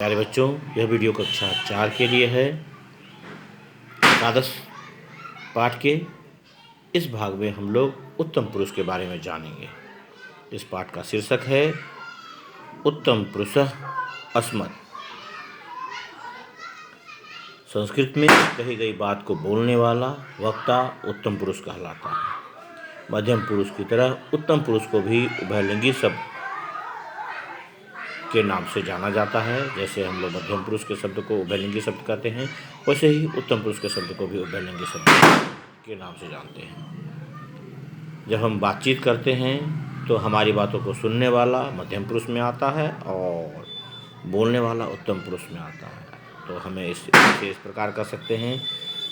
प्यारे बच्चों, यह वीडियो कक्षा 4 के लिए है। एकादश पाठ के इस भाग में हम लोग उत्तम पुरुष के बारे में जानेंगे। इस पाठ का शीर्षक है उत्तम पुरुषः अस्मत्। संस्कृत में कही गई बात को बोलने वाला वक्ता उत्तम पुरुष कहलाता है। मध्यम पुरुष की तरह उत्तम पुरुष को भी उभयलिंगी शब्द के नाम से जाना जाता है। जैसे हम लोग मध्यम पुरुष के शब्द को उभयलिंगी शब्द कहते हैं, वैसे ही उत्तम पुरुष के शब्द को भी उभयलिंगी शब्द के नाम से जानते हैं। जब हम बातचीत करते हैं तो हमारी बातों को सुनने वाला मध्यम पुरुष में आता है और बोलने वाला उत्तम पुरुष में आता है। तो हमें इसे इस प्रकार कर सकते हैं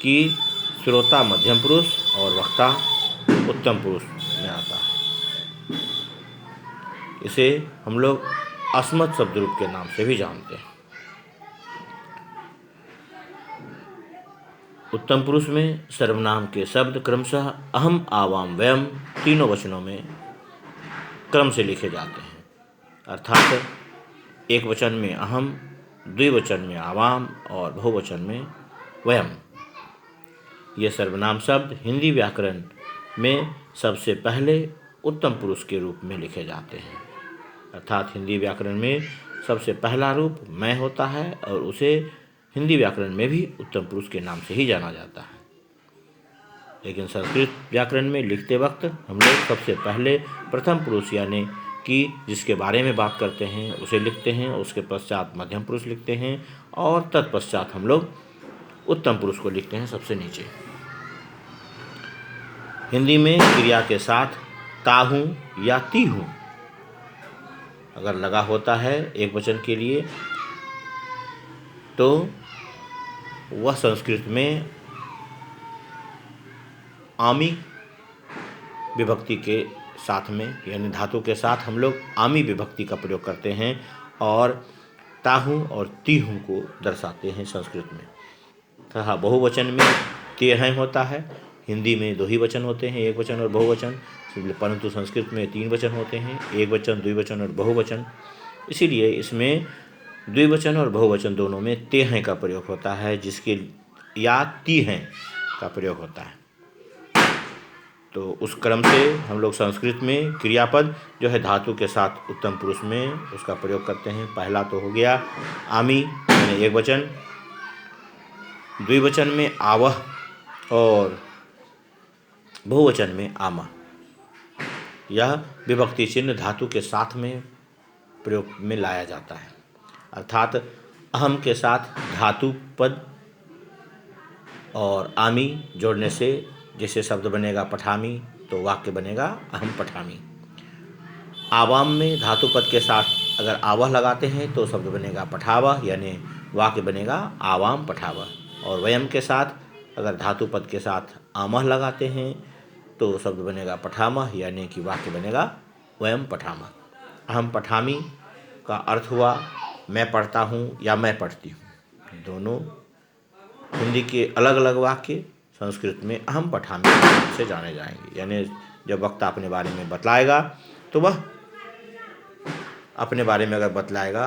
कि श्रोता मध्यम पुरुष और वक्ता उत्तम पुरुष में आता है। इसे हम लोग अस्मत् शब्द रूप के नाम से भी जानते हैं। उत्तम पुरुष में सर्वनाम के शब्द क्रमशः अहम, आवाम, वयम तीनों वचनों में क्रम से लिखे जाते हैं। अर्थात एक वचन में अहम, द्विवचन में आवाम और बहुवचन में वयम। ये सर्वनाम शब्द हिंदी व्याकरण में सबसे पहले उत्तम पुरुष के रूप में लिखे जाते हैं। अर्थात हिंदी व्याकरण में सबसे पहला रूप मैं होता है और उसे हिंदी व्याकरण में भी उत्तम पुरुष के नाम से ही जाना जाता है। लेकिन संस्कृत व्याकरण में लिखते वक्त हम लोग सबसे पहले प्रथम पुरुष यानी कि जिसके बारे में बात करते हैं उसे लिखते हैं, उसके पश्चात मध्यम पुरुष लिखते हैं और तत्पश्चात हम लोग उत्तम पुरुष को लिखते हैं सबसे नीचे। हिंदी में क्रिया के साथ ताहूँ या तीहूँ अगर लगा होता है एक वचन के लिए तो वह संस्कृत में आमी विभक्ति के साथ में यानी धातु के साथ हम लोग आमी विभक्ति का प्रयोग करते हैं और ताहू और तीहू को दर्शाते हैं संस्कृत में। तथा बहुवचन में तेहै होता है। हिंदी में दो ही वचन होते हैं, एक वचन और बहुवचन, परंतु संस्कृत में 3 वचन होते हैं, एक वचन, द्विवचन और बहुवचन। इसीलिए इसमें द्विवचन और बहुवचन दोनों में तेहै का प्रयोग होता है, जिसके या तीहै का प्रयोग होता है। तो उस क्रम से हम लोग संस्कृत में क्रियापद जो है धातु के साथ उत्तम पुरुष में उसका प्रयोग करते हैं। पहला तो हो गया आमी यानी एक वचन, द्विवचन में आवह और बहुवचन में आमा। यह विभक्ति चिन्ह धातु के साथ में प्रयोग में लाया जाता है। अर्थात अहम के साथ धातु पद और आमी जोड़ने से जैसे शब्द बनेगा पठामी तो वाक्य बनेगा अहम पठामी। आवाम में धातु पद के साथ अगर आवह लगाते हैं तो शब्द बनेगा पठावह यानी वाक्य बनेगा आवाम पठावह। और वयम के साथ अगर धातु पद के साथ आमह लगाते हैं तो शब्द बनेगा पठामह यानी कि वाक्य बनेगा वयम पठामह। अहम पठामी का अर्थ हुआ मैं पढ़ता हूँ या मैं पढ़ती हूँ। दोनों हिंदी के अलग अलग वाक्य संस्कृत में अहम पठामी से जाने जाएंगे। यानी जब वक्ता अपने बारे में बतलाएगा तो वह अपने बारे में अगर बतलाएगा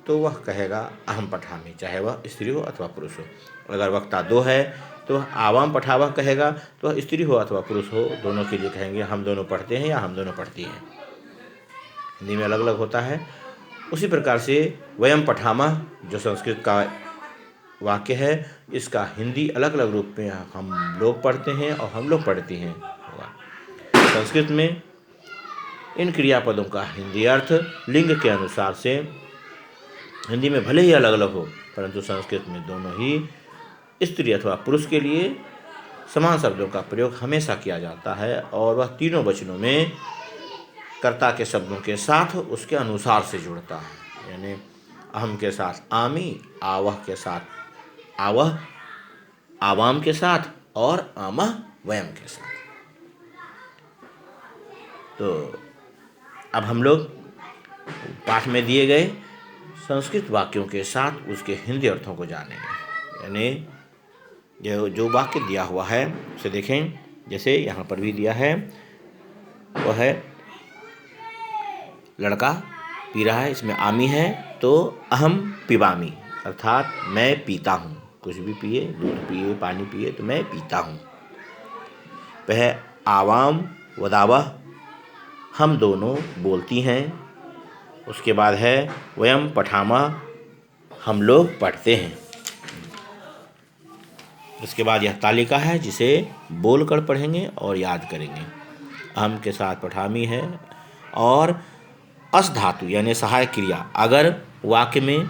तो वह कहेगा अहम पठामी, चाहे वह स्त्री हो अथवा पुरुष हो। अगर वक्ता 2 है तो आवाम पठावह कहेगा तो वह स्त्री हो अथवा पुरुष हो, दोनों के लिए कहेंगे हम दोनों पढ़ते हैं या हम दोनों पढ़ती हैं। हिंदी में अलग अलग होता है। उसी प्रकार से वयम पठामह जो संस्कृत का वाक्य है, इसका हिंदी अलग अलग रूप में हम लोग पढ़ते हैं और हम लोग पढ़ती हैं। संस्कृत में इन क्रियापदों का हिंदी अर्थ लिंग के अनुसार से हिंदी में भले ही अलग अलग हो, परंतु संस्कृत में दोनों ही स्त्री अथवा पुरुष के लिए समान शब्दों का प्रयोग हमेशा किया जाता है और वह तीनों वचनों में कर्ता के शब्दों के साथ उसके अनुसार से जुड़ता है। यानी अहम के साथ आमी, आवह के साथ आवह, आवाम के साथ और आमह वयम के साथ। तो अब हम लोग पाठ में दिए गए संस्कृत वाक्यों के साथ उसके हिंदी अर्थों को जानेंगे। यानी जो वाक्य दिया हुआ है उसे देखें। जैसे यहाँ पर भी दिया है, वह है लड़का पी रहा है, इसमें आमी है तो अहम पिबामी अर्थात मैं पीता हूँ। कुछ भी पिए, दूध पिए, पानी पिए, तो मैं पीता हूँ। वह आवाम वदावह हम दोनों बोलती हैं। उसके बाद है वयम पठामः हम लोग पढ़ते हैं। उसके बाद यह तालिका है जिसे बोलकर पढ़ेंगे और याद करेंगे। अहम के साथ पठामी है और अस धातु यानी सहायक क्रिया अगर वाक्य में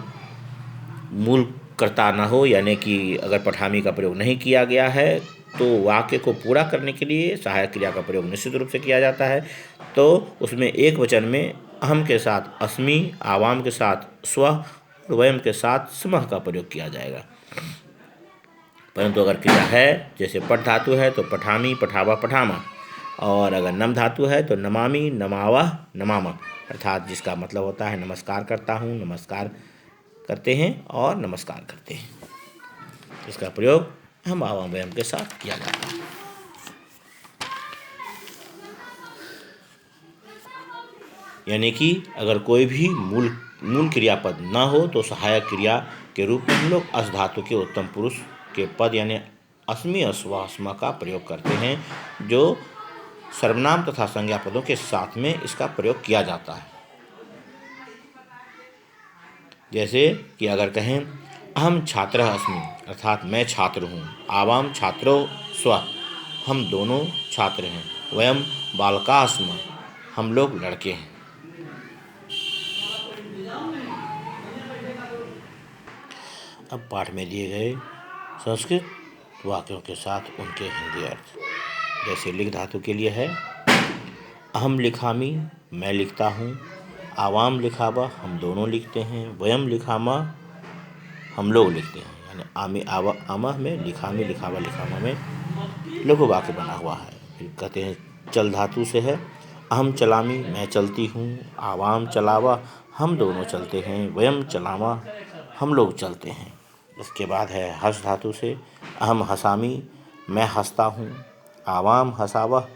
मूल कर्ता न हो, यानी कि अगर पठामी का प्रयोग नहीं किया गया है, तो वाक्य को पूरा करने के लिए सहायक क्रिया का प्रयोग निश्चित रूप से किया जाता है। तो उसमें एक वचन में अहम के साथ अस्मि, आवाम के साथ स्व और वयम के साथ स्मः का प्रयोग किया जाएगा। परंतु अगर क्रिया है, जैसे पठ धातु है तो पठामी, पठावा, पठामा, और अगर नम धातु है तो नमामि, नमावह, नमामा, अर्थात जिसका मतलब होता है नमस्कार करता हूँ, नमस्कार करते हैं और नमस्कार करते हैं। इसका प्रयोग हम आवाम वयम के साथ किया जाता है। यानी कि अगर कोई भी मूल क्रियापद न हो तो सहायक क्रिया के रूप में हम लोग अस धातु के उत्तम पुरुष के पद यानी अस्मि, अस्वा, अस्मा का प्रयोग करते हैं, जो सर्वनाम तथा संज्ञा पदों के साथ में इसका प्रयोग किया जाता है। जैसे कि अगर कहें अहम छात्रः अस्मि अर्थात मैं छात्र हूँ, आवाम छात्रो स्व हम दोनों छात्र हैं, वयम बालकाः स्मः हम लोग लड़के हैं। अब पाठ में दिए गए संस्कृत वाक्यों के साथ उनके हिंदी अर्थ। जैसे लिख धातु के लिए है अहम लिखामी मैं लिखता हूँ, आवाम लिखावा हम दोनों लिखते हैं, वयम लिखामा हम लोग लिखते हैं। यानी आमी आवा आमह में, लिखामी लिखावा लिखामा में लघु वाक्य बना हुआ है। फिर कहते हैं चल धातु से है अहम चलामी मैं चलती हूँ, आवाम चलावा हम दोनों चलते हैं, वयम चलावा हम लोग चलते हैं। इसके बाद है हस धातु से अहम हसामी मैं हंसता हूँ, आवाम हसावा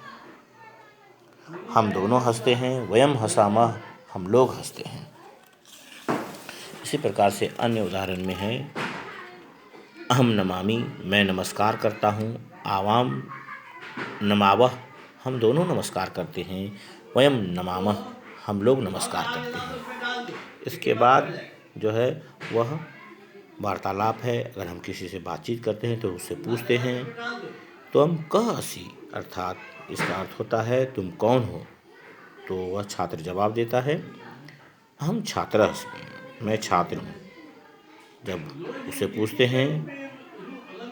हम दोनों हंसते हैं, वयम हसामा हम लोग हंसते हैं। इसी प्रकार से अन्य उदाहरण में है अहम नमामि मैं नमस्कार करता हूँ, आवाम नमावह हम दोनों नमस्कार करते हैं, वयम नमामः हम लोग नमस्कार करते हैं। इसके बाद जो है वह वार्तालाप है। अगर हम किसी से बातचीत करते हैं तो उससे पूछते हैं तो हम कह असी अर्थात इसका अर्थ होता है तुम कौन हो, तो वह छात्र जवाब देता है हम छात्र अस्मि मैं छात्र हूँ। जब उसे पूछते हैं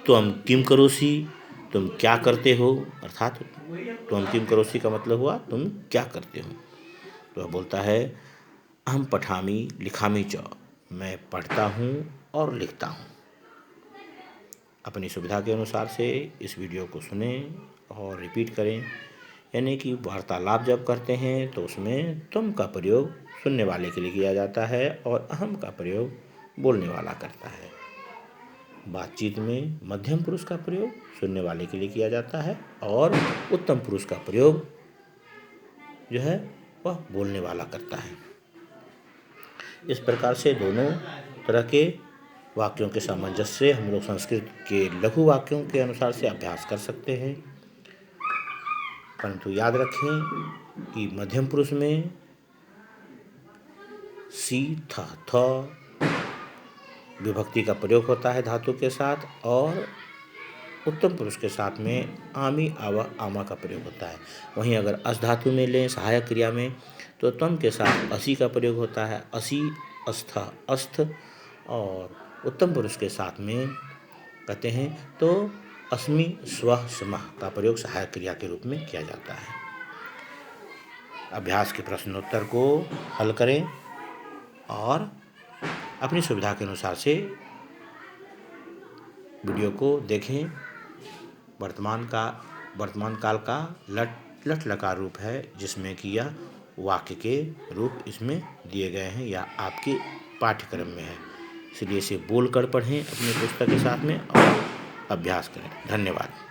तो हम किम करोसी तुम क्या करते हो, अर्थात तो हम किम करोसी का मतलब हुआ तुम क्या करते हो, तो वह बोलता है हम पठामी लिखामी च मैं पढ़ता हूँ और लिखता हूँ। अपनी सुविधा के अनुसार से इस वीडियो को सुने और रिपीट करें। यानी कि वार्तालाप जब करते हैं तो उसमें तुम का प्रयोग सुनने वाले के लिए किया जाता है और अहम का प्रयोग बोलने वाला करता है। बातचीत में मध्यम पुरुष का प्रयोग सुनने वाले के लिए किया जाता है और उत्तम पुरुष का प्रयोग जो है वह बोलने वाला करता है। इस प्रकार से दोनों तरह के वाक्यों के सामंजस्य से हम लोग संस्कृत के लघु वाक्यों के अनुसार से अभ्यास कर सकते हैं। परंतु याद रखें कि मध्यम पुरुष में सी थ विभक्ति का प्रयोग होता है धातु के साथ, और उत्तम पुरुष के साथ में आमी आवा आमा का प्रयोग होता है। वहीं अगर अस धातु में लें सहायक क्रिया में तो तम के साथ असी का प्रयोग होता है, असी अस्थ अस्थ, और उत्तम पुरुष के साथ में कहते हैं तो अस्मि स्वः समः का प्रयोग सहायक क्रिया के रूप में किया जाता है। अभ्यास के प्रश्नोत्तर को हल करें और अपनी सुविधा के अनुसार से वीडियो को देखें। वर्तमान काल का लट लकार रूप है जिसमें कि यह वाक्य के रूप इसमें दिए गए हैं या आपके पाठ्यक्रम में है, इसलिए इसे बोलकर पढ़ें अपनी पुस्तक के साथ में और अभ्यास करें। धन्यवाद।